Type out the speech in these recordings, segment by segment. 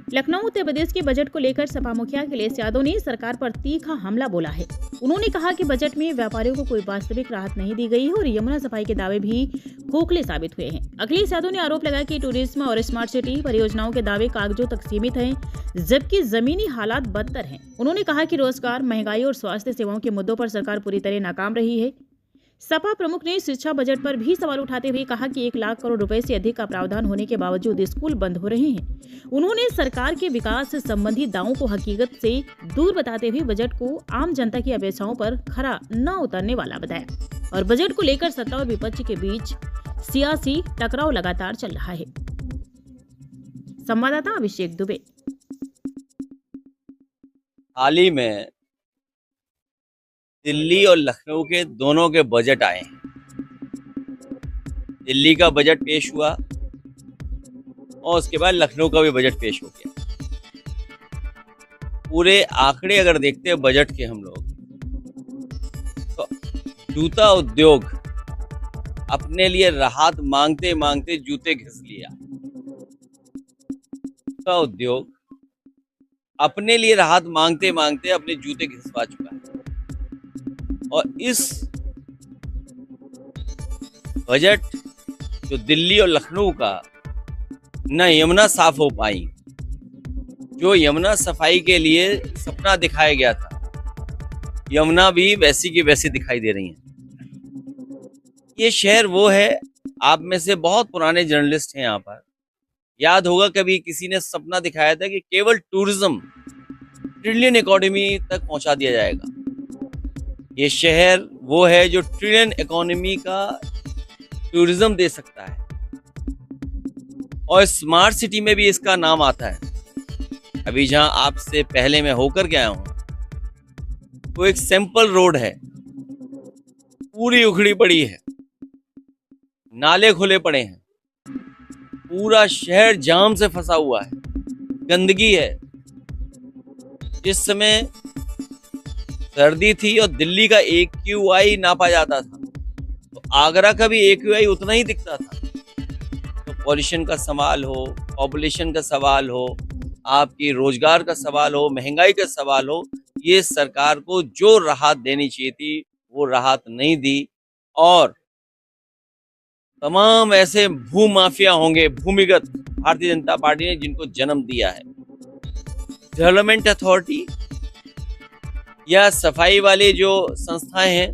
लखनऊ उत्तर प्रदेश के बजट को लेकर सपा मुखिया अखिलेश यादव ने सरकार पर तीखा हमला बोला है। उन्होंने कहा कि बजट में व्यापारियों को कोई वास्तविक राहत नहीं दी गई है और यमुना सफाई के दावे भी खोखले साबित हुए हैं। अखिलेश यादव ने आरोप लगाया कि टूरिज्म और स्मार्ट सिटी परियोजनाओं के दावे कागजों तक सीमित हैं, जबकि जमीनी हालात बदतर हैं। उन्होंने कहा कि रोजगार, महंगाई और स्वास्थ्य सेवाओं के मुद्दों पर सरकार पूरी तरह नाकाम रही है। सपा प्रमुख ने शिक्षा बजट पर भी सवाल उठाते हुए कहा कि 1 लाख करोड़ रुपए से अधिक का प्रावधान होने के बावजूद स्कूल बंद हो रहे हैं। उन्होंने सरकार के विकास से संबंधी दावों को हकीकत से दूर बताते हुए बजट को आम जनता की अपेक्षाओं पर खरा न उतरने वाला बताया और बजट को लेकर सत्ता और विपक्ष के बीच सियासी टकराव लगातार चल रहा है। संवाददाता अभिषेक दुबे। हाल ही में दिल्ली और लखनऊ के दोनों के बजट आए हैं। दिल्ली का बजट पेश हुआ और उसके बाद लखनऊ का भी बजट पेश हो गया। पूरे आंकड़े अगर देखते हैं बजट के हम लोग, तो जूता उद्योग अपने लिए राहत मांगते मांगते जूते घिस लिया। जूता उद्योग अपने लिए राहत मांगते मांगते अपने जूते घिसवा चुका है। और इस बजट जो दिल्ली और लखनऊ का, न यमुना साफ हो पाई। जो यमुना सफाई के लिए सपना दिखाया गया था, यमुना भी वैसी की वैसी दिखाई दे रही है। ये शहर वो है, आप में से बहुत पुराने जर्नलिस्ट हैं यहाँ पर, याद होगा कभी किसी ने सपना दिखाया था कि केवल टूरिज्म ट्रिलियन इकोनॉमी तक पहुंचा दिया जाएगा। ये शहर वो है जो ट्रिलियन इकोनॉमी का टूरिज्म दे सकता है और स्मार्ट सिटी में भी इसका नाम आता है। अभी जहां आपसे पहले मैं होकर गया हूं, वो एक सैंपल रोड है, पूरी उखड़ी पड़ी है, नाले खुले पड़े हैं, पूरा शहर जाम से फंसा हुआ है, गंदगी है। जिस समय सर्दी थी और दिल्ली का AQI नापा जाता था, तो आगरा का भी AQI उतना ही दिखता था। तो पॉल्यूशन का सवाल हो, पॉपुलेशन का सवाल हो, आपकी रोजगार का सवाल हो, महंगाई का सवाल हो, ये सरकार को जो राहत देनी चाहिए थी वो राहत नहीं दी। और तमाम ऐसे भू माफिया होंगे, भूमिगत, भारतीय जनता पार्टी ने जिनको जन्म दिया है। डेवलपमेंट अथॉरिटी या सफाई वाले जो संस्थाएं हैं,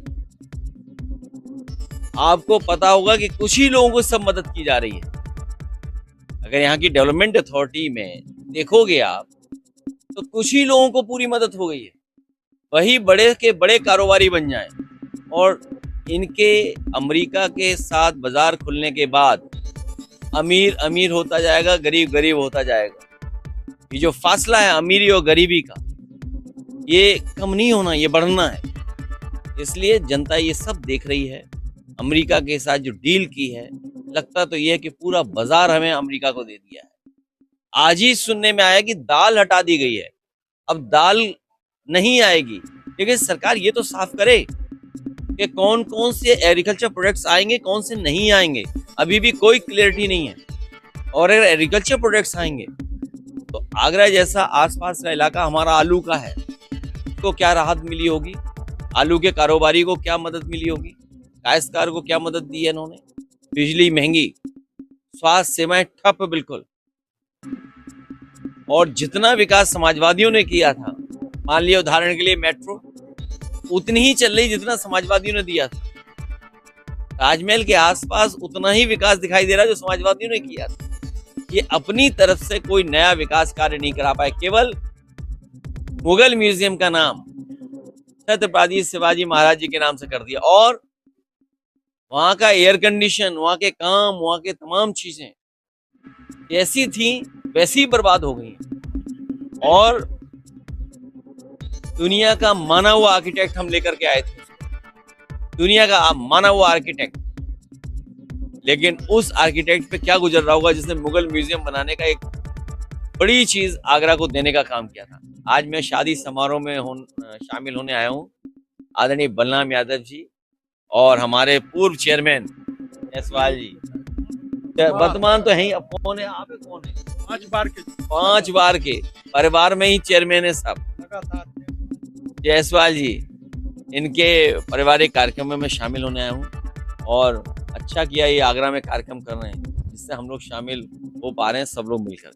आपको पता होगा कि कुछ ही लोगों को सब मदद की जा रही है। अगर यहाँ की डेवलपमेंट अथॉरिटी में देखोगे आप, तो कुछ ही लोगों को पूरी मदद हो गई है। वही बड़े के बड़े कारोबारी बन जाएं और इनके अमेरिका के साथ बाजार खुलने के बाद अमीर अमीर होता जाएगा, गरीब गरीब होता जाएगा। ये जो फासला है अमीरी और गरीबी का, ये कम नहीं होना, ये बढ़ना है। इसलिए जनता ये सब देख रही है। अमेरिका के साथ जो डील की है, लगता तो ये है कि पूरा बाजार हमें अमेरिका को दे दिया है। आज ही सुनने में आया कि दाल हटा दी गई है, अब दाल नहीं आएगी। लेकिन सरकार ये तो साफ करे कि कौन कौन से एग्रीकल्चर प्रोडक्ट्स आएंगे, कौन से नहीं आएंगे। अभी भी कोई क्लियरिटी नहीं है। और अगर एग्रीकल्चर प्रोडक्ट्स आएंगे तो आगरा जैसा आसपास का इलाका हमारा आलू का है, को क्या राहत मिली होगी, आलू के कारोबारी को क्या मदद मिली होगी, काश्तकार को क्या मदद दी है इन्होंने। बिजली महंगी, स्वास्थ्य सेवाएं ठप बिल्कुल। और जितना विकास समाजवादियों ने किया था, मान लिया उदाहरण के लिए मेट्रो, उतनी ही चल रही जितना समाजवादियों ने दिया था। ताजमहल के आसपास उतना ही विकास दिखाई दे रहा है जो समाजवादियों ने किया था। ये अपनी तरफ से कोई नया विकास कार्य नहीं करा पाए। केवल मुगल म्यूजियम का नाम छत्रपति शिवाजी महाराज जी के नाम से कर दिया और वहां का एयर कंडीशन, वहां के काम, वहां के तमाम चीजें जैसी थी वैसी बर्बाद हो गई। और दुनिया का माना हुआ आर्किटेक्ट हम लेकर के आए थे, दुनिया का माना हुआ आर्किटेक्ट, लेकिन उस आर्किटेक्ट पे क्या गुजर रहा होगा जिसने मुगल म्यूजियम बनाने का एक बड़ी चीज आगरा को देने का काम किया था। आज मैं शादी समारोह में शामिल होने आया हूँ। आदरणीय बलराम यादव जी और हमारे पूर्व चेयरमैन जयसवाल जी, वर्तमान तो है ही, अब कौन है, आप कौन है, 5 बार के परिवार में ही चेयरमैन है साहब जायसवाल जी। इनके पारिवारिक कार्यक्रम में शामिल होने आया हूँ और अच्छा किया ये आगरा में कार्यक्रम कर रहे हैं, जिससे हम लोग शामिल हो पा रहे हैं सब लोग मिलकर।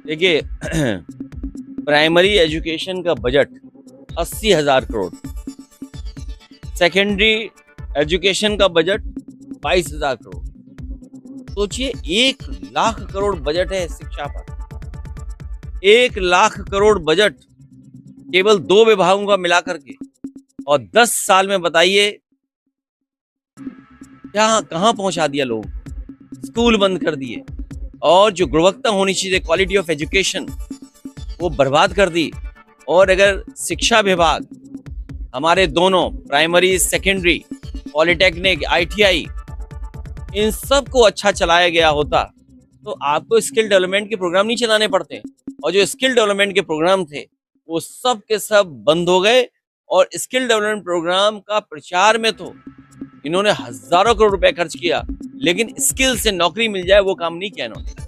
देखिए प्राइमरी एजुकेशन का बजट 80,000 करोड़, सेकेंडरी एजुकेशन का बजट 22,000 करोड़। सोचिए 1 लाख करोड़ बजट है शिक्षा पर। 1 लाख करोड़ बजट केवल 2 विभागों का मिलाकर के, और 10 साल में बताइए क्या कहां पहुंचा दिया लोग। स्कूल बंद कर दिए और जो गुणवत्ता होनी चाहिए क्वालिटी ऑफ एजुकेशन वो बर्बाद कर दी। और अगर शिक्षा विभाग हमारे दोनों प्राइमरी सेकेंडरी पॉलिटेक्निक ITI इन सब को अच्छा चलाया गया होता तो आपको स्किल डेवलपमेंट के प्रोग्राम नहीं चलाने पड़ते, और जो स्किल डेवलपमेंट के प्रोग्राम थे वो सब के सब बंद हो गए। और स्किल डेवलपमेंट प्रोग्राम का प्रचार में तो इन्होंने हजारों करोड़ रुपए खर्च किया, लेकिन स्किल से नौकरी मिल जाए वो काम नहीं किया इन्होंने।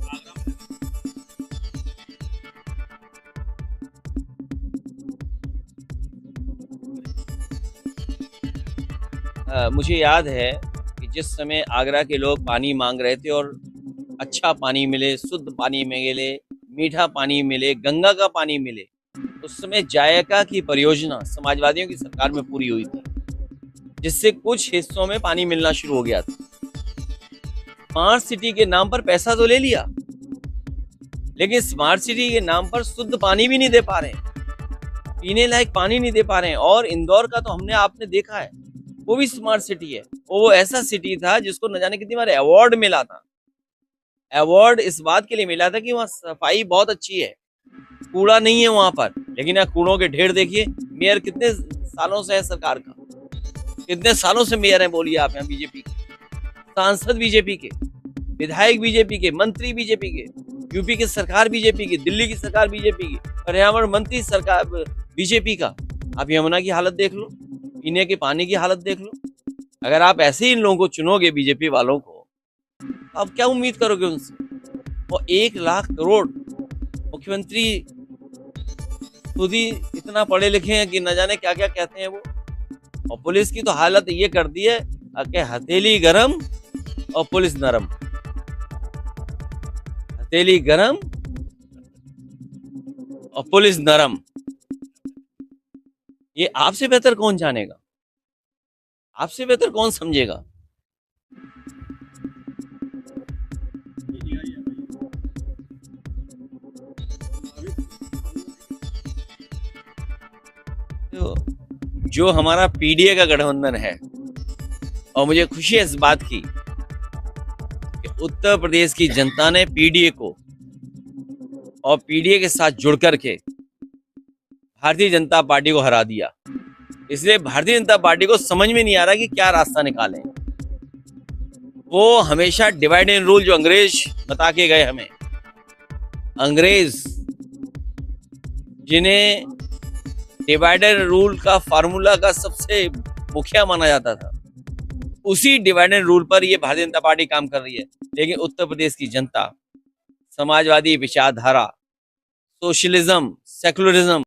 मुझे याद है कि जिस समय आगरा के लोग पानी मांग रहे थे और अच्छा पानी मिले, शुद्ध पानी मिले, मीठा पानी मिले, गंगा का पानी मिले, उस समय जायका की परियोजना समाजवादियों की सरकार में पूरी हुई थी, जिससे कुछ हिस्सों में पानी मिलना शुरू हो गया था। स्मार्ट सिटी के नाम पर पैसा तो ले लिया, लेकिन स्मार्ट सिटी के नाम पर शुद्ध पानी भी नहीं दे पा रहे हैं, पीने लायक पानी नहीं दे पा रहे हैं। और इंदौर का तो आपने देखा है, वो भी स्मार्ट सिटी है। वो ऐसा सिटी था जिसको न जाने कितनी बार अवार्ड मिला था। अवार्ड इस बात के लिए मिला था कि वहाँ सफाई बहुत अच्छी है, कूड़ा नहीं है वहां पर, लेकिन यहाँ कूड़ों के ढेर देखिए। मेयर कितने सालों से है सरकार का, कितने सालों से मेयर है बोलिए आप यहाँ बीजेपी के, सांसद बीजेपी के, विधायक बीजेपी के, मंत्री बीजेपी के, यूपी की सरकार बीजेपी की, दिल्ली की सरकार बीजेपी की, पर्यावरण मंत्री सरकार बीजेपी का। आप यमुना की हालत देख लो, पीने के पानी की हालत देख लो। अगर आप ऐसे ही इन लोगों को चुनोगे बीजेपी वालों को, आप क्या उम्मीद करोगे उनसे। और 1 लाख करोड़, मुख्यमंत्री खुद ही इतना पढ़े लिखे हैं कि न जाने क्या क्या कहते हैं वो। और पुलिस की तो हालत ये कर दी है कि हथेली गरम और पुलिस नरम, हथेली गरम और पुलिस नरम। ये आपसे बेहतर कौन जानेगा, आपसे बेहतर कौन समझेगा। तो जो हमारा PDA का गठबंधन है, और मुझे खुशी है इस बात की कि उत्तर प्रदेश की जनता ने PDA को और PDA के साथ जुड़ करके भारतीय जनता पार्टी को हरा दिया। इसलिए भारतीय जनता पार्टी को समझ में नहीं आ रहा कि क्या रास्ता निकालें। वो हमेशा डिवाइड एंड रूल जो अंग्रेज बता के गए हमें, अंग्रेज जिन्हें डिवाइड एंड रूल का फार्मूला का सबसे मुखिया माना जाता था, उसी डिवाइड एंड रूल पर ये भारतीय जनता पार्टी काम कर रही है। लेकिन उत्तर प्रदेश की जनता समाजवादी विचारधारा, सोशलिज्म, सेकुलरिज्म